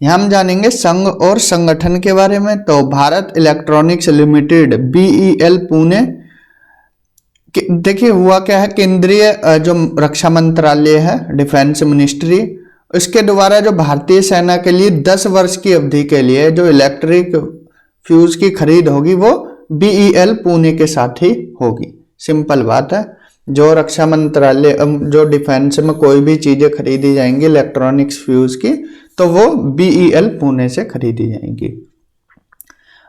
यहाँ हम जानेंगे संघ और संगठन के बारे में। तो Bharat electronics limited BEL Pune, देखिए हुआ क्या है, केंद्रीय जो रक्षा मंत्रालय है, डिफेंस मिनिस्ट्री, उसके द्वारा जो भारतीय सेना के लिए 10 वर्ष की अवधि के लिए जो इलेक्ट्रिक फ्यूज की खरीद होगी वो BEL पुणे के साथ ही होगी। सिंपल बात है, जो रक्षा मंत्रालय जो डिफेंस में कोई भी चीजें खरीदी जाएंगी इलेक्ट्रॉनिक्स फ्यूज की, तो वो BEL पुणे से खरीदी जाएंगी।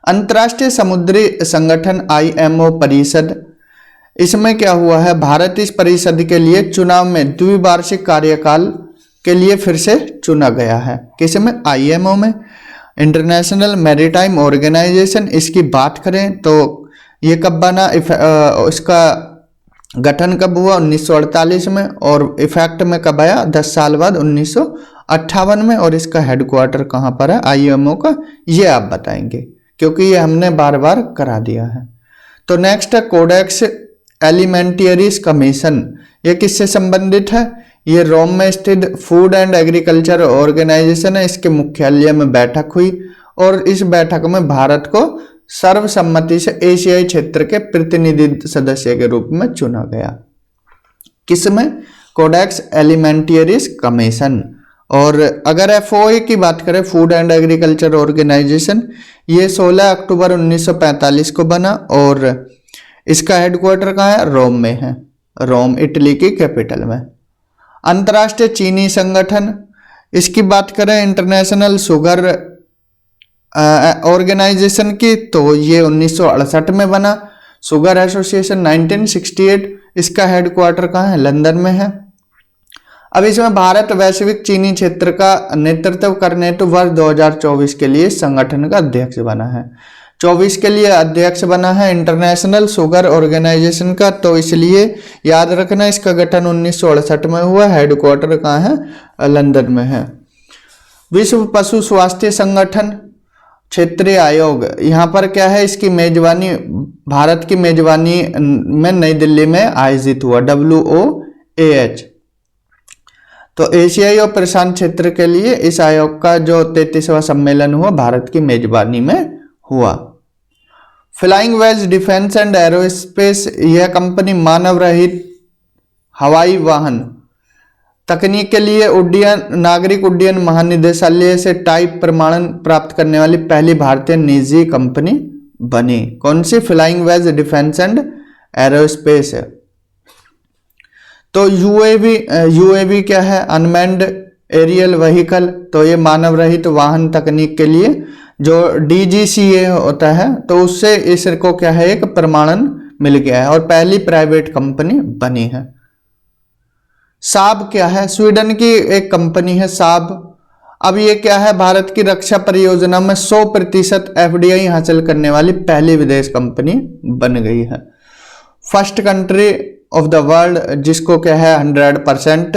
अंतर्राष्ट्रीय समुद्री संगठन IMO परिषद, इसमें क्या हुआ है, भारत इस परिषद के लिए चुनाव में द्विवार्षिक कार्यकाल के लिए फिर से चुना गया है। किसमें? IMO में, इंटरनेशनल मैरीटाइम ऑर्गेनाइजेशन। इसकी बात करें तो ये कब बना, इसका गठन कब हुआ? 1948 में, और इफेक्ट में कब आया? 10 साल बाद 1958 में। और इसका हेडक्वार्टर कहाँ पर है IMO का, ये आप बताएंगे क्योंकि ये हमने बार बार करा दिया है। तो नेक्स्ट है कोडेक्स एलिमेंटियरिस कमीशन, ये किससे संबंधित है? ये रोम में स्थित फूड एंड एग्रीकल्चर ऑर्गेनाइजेशन है। इसके मुख्यालय में बैठक हुई और इस बैठक में भारत को सर्वसम्मति से एशियाई क्षेत्र के प्रतिनिधि सदस्य के रूप में चुना गया। किसमें? Codex Alimentarius Commission. और अगर FOA की बात करें, फूड एंड एग्रीकल्चर ऑर्गेनाइजेशन, ये 16 अक्टूबर 1945 को बना और इसका हेडक्वार्टर कहाँ है? रोम में है, रोम इटली की कैपिटल में। अंतर्राष्ट्रीय चीनी संगठन, इसकी बात करें इंटरनेशनल शुगर ऑर्गेनाइजेशन की, तो ये 1968 में बना। शुगर एसोसिएशन 1968, इसका हेडक्वार्टर कहाँ है? लंदन में है। अब इसमें भारत वैश्विक चीनी क्षेत्र का नेतृत्व करने हेतु वर्ष 2024 के लिए संगठन का अध्यक्ष बना है। 24 के लिए अध्यक्ष बना है इंटरनेशनल शुगर ऑर्गेनाइजेशन का, तो इसलिए याद रखना इसका गठन 1968 में हुआ। हेडक्वार्टर कहाँ है? लंदन में है। विश्व पशु स्वास्थ्य संगठन क्षेत्रीय आयोग, यहाँ पर क्या है, इसकी मेजबानी, भारत की मेजबानी में नई दिल्ली में आयोजित हुआ, WOAH। तो एशियाई और प्रशांत क्षेत्र के लिए इस आयोग का जो 33वां सम्मेलन हुआ भारत की मेजबानी में हुआ। Flying veg defence and aerospace, यह कंपनी मानव रहित हवाई वाहन तकनीक के लिए उड्डयन नागरिक उड्डयन महानिदेशालय से टाइप प्रमाणन प्राप्त करने वाली पहली भारतीय निजी कंपनी बनी। कौन सी? Flying veg defence and Aerospace है। तो UAV क्या है? अनमैन्ड एरियल व्हीकल, तो ये मानव रहित वाहन तकनीक के लिए जो DGCA होता है, तो उससे इसको क्या है, एक प्रमाणन मिल गया है और पहली प्राइवेट कंपनी बनी है। साब क्या है? स्वीडन की एक कंपनी है साब। अब ये क्या है, भारत की रक्षा परियोजना में 100% FDI हासिल करने वाली पहली विदेश कंपनी बन गई है। First country of the world, जिसको क्या है 100%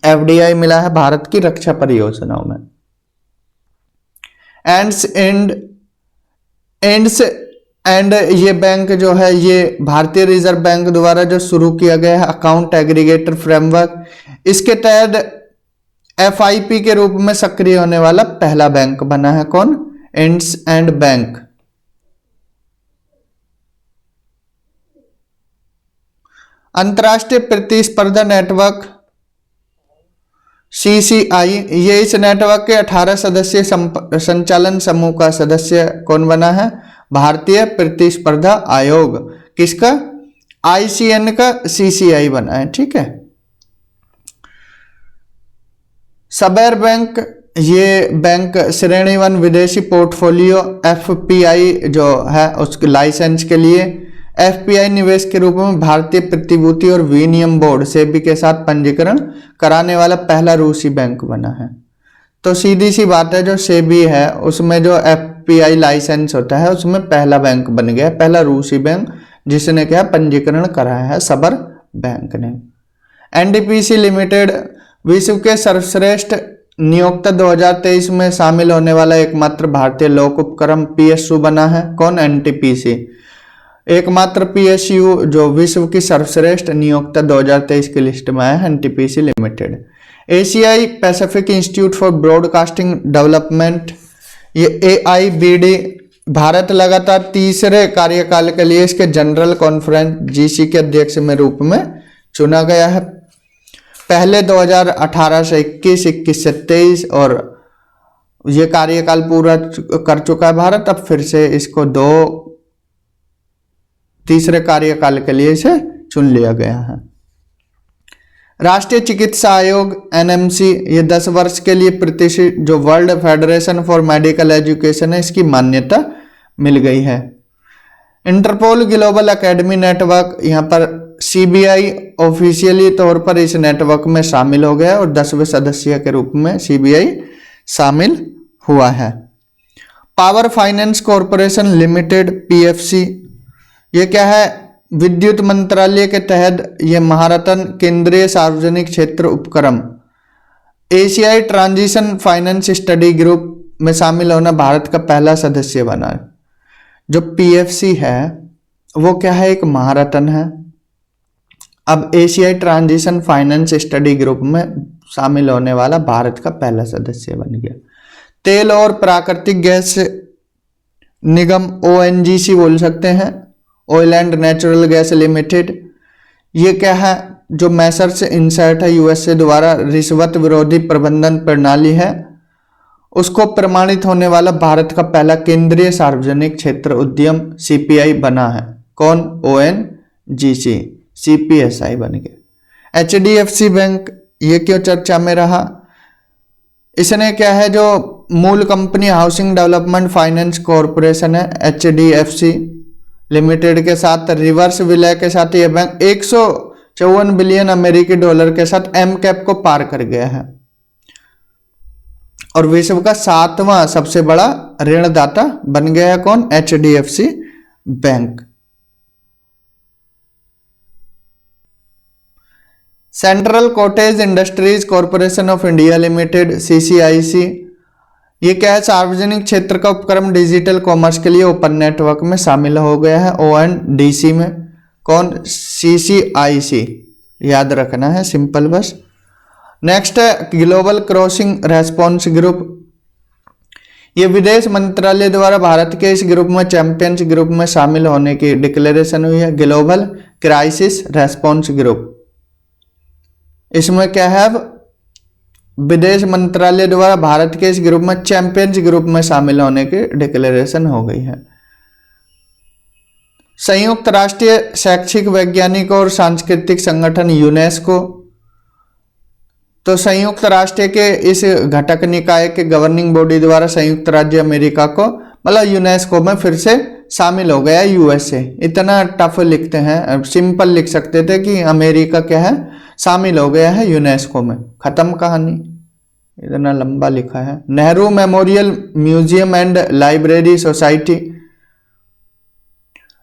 FDI मिला है भारत की रक्षा परियोजनाओं में। एंड ये बैंक जो है, ये भारतीय रिजर्व बैंक द्वारा जो शुरू किया गया है अकाउंट एग्रीगेटर फ्रेमवर्क, इसके तहत FIP के रूप में सक्रिय होने वाला पहला बैंक बना है। कौन? Ends and bank. अंतरराष्ट्रीय प्रतिस्पर्धा नेटवर्क CCI, ये इस नेटवर्क के 18 सदस्यीय संचालन समूह का सदस्य कौन बना है? भारतीय प्रतिस्पर्धा आयोग। किसका? ICN का CCI बना है। ठीक है। सबेर बैंक, ये बैंक श्रेणी 1 विदेशी पोर्टफोलियो FPI जो है उसके लाइसेंस के लिए FPI निवेश के रूप में भारतीय प्रतिभूति और विनिमय बोर्ड SEBI के साथ पंजीकरण कराने वाला पहला रूसी बैंक बना है। तो सीधी सी बात है, जो SEBI है उसमें जो FPI लाइसेंस होता है उसमें पहला बैंक बन गया, पहला रूसी बैंक जिसने क्या पंजीकरण कराया है, सबेर बैंक ने। NTPC लिमिटेड विश्व के सर्वश्रेष्ठ नियोक्ता 2023 में शामिल होने वाला एकमात्र भारतीय लोक उपक्रम PSU बना है। कौन? NTPC, एकमात्र PSU जो विश्व की सर्वश्रेष्ठ नियोक्ता 2023 की लिस्ट में आया है, NTPC लिमिटेड। एशियाई Pacific institute for broadcasting development, ये AIBD भारत लगातार तीसरे कार्यकाल के लिए इसके जनरल कॉन्फ्रेंस GC के अध्यक्ष में रूप में चुना गया है। पहले 2018 से 21, 21 से 23 और ये कार्यकाल पूरा कर चुका है भारत। अब फिर से इसको तीसरे कार्यकाल के लिए इसे चुन लिया गया है। राष्ट्रीय चिकित्सा आयोग NMC ये 10 वर्ष के लिए प्रतिष्ठित जो world federation for medical education है, इसकी मान्यता मिल गई है। इंटरपोल ग्लोबल एकेडमी नेटवर्क, यहाँ पर CBI ऑफिशियली तौर पर इस नेटवर्क में शामिल हो गया और 10वें सदस्य के रूप में CBI शामिल हुआ है। Power finance corporation limited PFC, ये क्या है? विद्युत मंत्रालय के तहत ये महारत्न केंद्रीय सार्वजनिक क्षेत्र उपक्रम एशियाई ट्रांजिशन फाइनेंस स्टडी ग्रुप में शामिल होना भारत का पहला सदस्य बना है। जो PFC है वो क्या है? एक महारत्न है। अब एशियाई ट्रांजिशन फाइनेंस स्टडी ग्रुप में शामिल होने वाला भारत का पहला सदस्य बन गया। तेल और प्राकृतिक गैस निगम ONGC बोल सकते हैं, oil and natural gas limited, ये क्या है? जो मैसर्स इंसर्ट है USA द्वारा रिश्वत विरोधी प्रबंधन प्रणाली है, उसको प्रमाणित होने वाला भारत का पहला केंद्रीय सार्वजनिक क्षेत्र उद्यम CPI बना है। कौन? ONGC, CPSI बन गया। HDFC बैंक, ये क्यों चर्चा में रहा? इसने क्या है? जो मूल company housing development finance corporation है HDFC लिमिटेड के साथ रिवर्स विलय के साथ यह बैंक 154 बिलियन अमेरिकी डॉलर के साथ MCAP को पार कर गया है और विश्व का 7वां सबसे बड़ा ऋणदाता बन गया है। कौन? HDFC bank. Central cottage industries corporation of India limited CCIC, ये क्या है? सार्वजनिक क्षेत्र का उपक्रम डिजिटल कॉमर्स के लिए ओपन नेटवर्क में शामिल हो गया है ONDC में। कौन? CCIC, याद रखना है, सिंपल बस। नेक्स्ट है ग्लोबल क्रॉसिंग रेस्पॉन्स ग्रुप, ये विदेश मंत्रालय द्वारा भारत के इस ग्रुप में चैंपियंस ग्रुप में शामिल होने की डिक्लेरेशन हुई है। ग्लोबल क्राइसिस रेस्पॉन्स ग्रुप, इसमें क्या है? विदेश मंत्रालय द्वारा भारत के इस ग्रुप में चैंपियंस ग्रुप में शामिल होने की डिक्लेरेशन हो गई है। संयुक्त राष्ट्रीय शैक्षिक वैज्ञानिक और सांस्कृतिक संगठन यूनेस्को, तो संयुक्त राष्ट्र के इस घटक निकाय के गवर्निंग बॉडी द्वारा संयुक्त राज्य अमेरिका को मतलब यूनेस्को में फिर से शामिल हो गया USA। इतना टफ लिखते हैं, सिंपल लिख सकते थे कि अमेरिका क्या है? शामिल हो गया है यूनेस्को में, खत्म कहानी। इतना लंबा लिखा है। Nehru memorial museum and library society,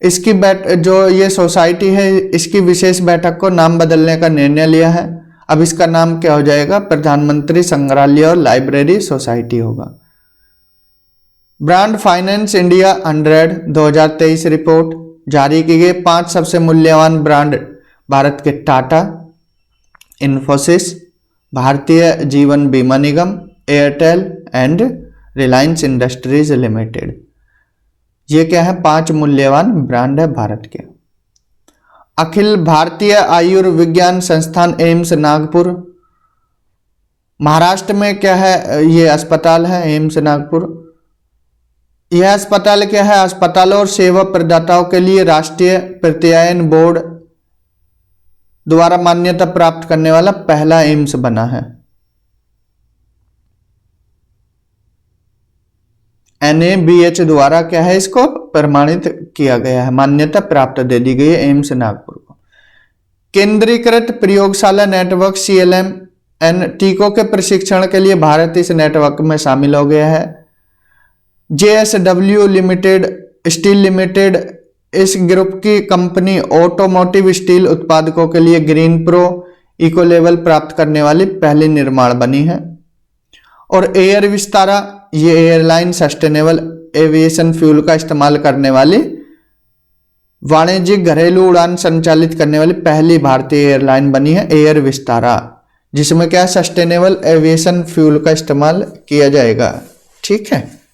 इसकी जो ये सोसाइटी है इसकी विशेष बैठक को नाम बदलने का निर्णय लिया है। अब इसका नाम क्या हो जाएगा? प्रधानमंत्री संग्रहालय और लाइब्रेरी सोसाइटी होगा। ब्रांड फाइनेंस इंडिया 100 2023 रिपोर्ट जारी की गई। 5 सबसे मूल्यवान ब्रांड भारत के Tata, Infosys, Bharatiya Jeevan Bima Nigam, Airtel and Reliance Industries Limited, ये क्या है? 5 मूल्यवान ब्रांड है भारत के। अखिल भारतीय आयुर्विज्ञान संस्थान एम्स नागपुर, महाराष्ट्र में क्या है? ये अस्पताल है एम्स नागपुर। यह अस्पताल क्या है? अस्पतालों और सेवा प्रदाताओं के लिए राष्ट्रीय प्रत्यायन बोर्ड द्वारा मान्यता प्राप्त करने वाला पहला एम्स बना है। NABH द्वारा क्या है? इसको प्रमाणित किया गया है, मान्यता प्राप्त दे दी गई है एम्स नागपुर को। केंद्रीकृत प्रयोगशाला नेटवर्क CLMN टीकों के प्रशिक्षण के लिए भारत इस नेटवर्क में शामिल हो गया है। JSW लिमिटेड स्टील लिमिटेड, इस ग्रुप की कंपनी ऑटोमोटिव स्टील उत्पादकों के लिए ग्रीन प्रो इको लेवल प्राप्त करने वाली पहली निर्माण बनी है। और एयर विस्तारा, ये एयरलाइन सस्टेनेबल एविएशन फ्यूल का इस्तेमाल करने वाली वाणिज्यिक घरेलू उड़ान संचालित करने वाली पहली भारतीय एयरलाइन बनी है एयर विस्तारा, जिसमें क्या सस्टेनेबल एविएशन फ्यूल का इस्तेमाल किया जाएगा। ठीक है।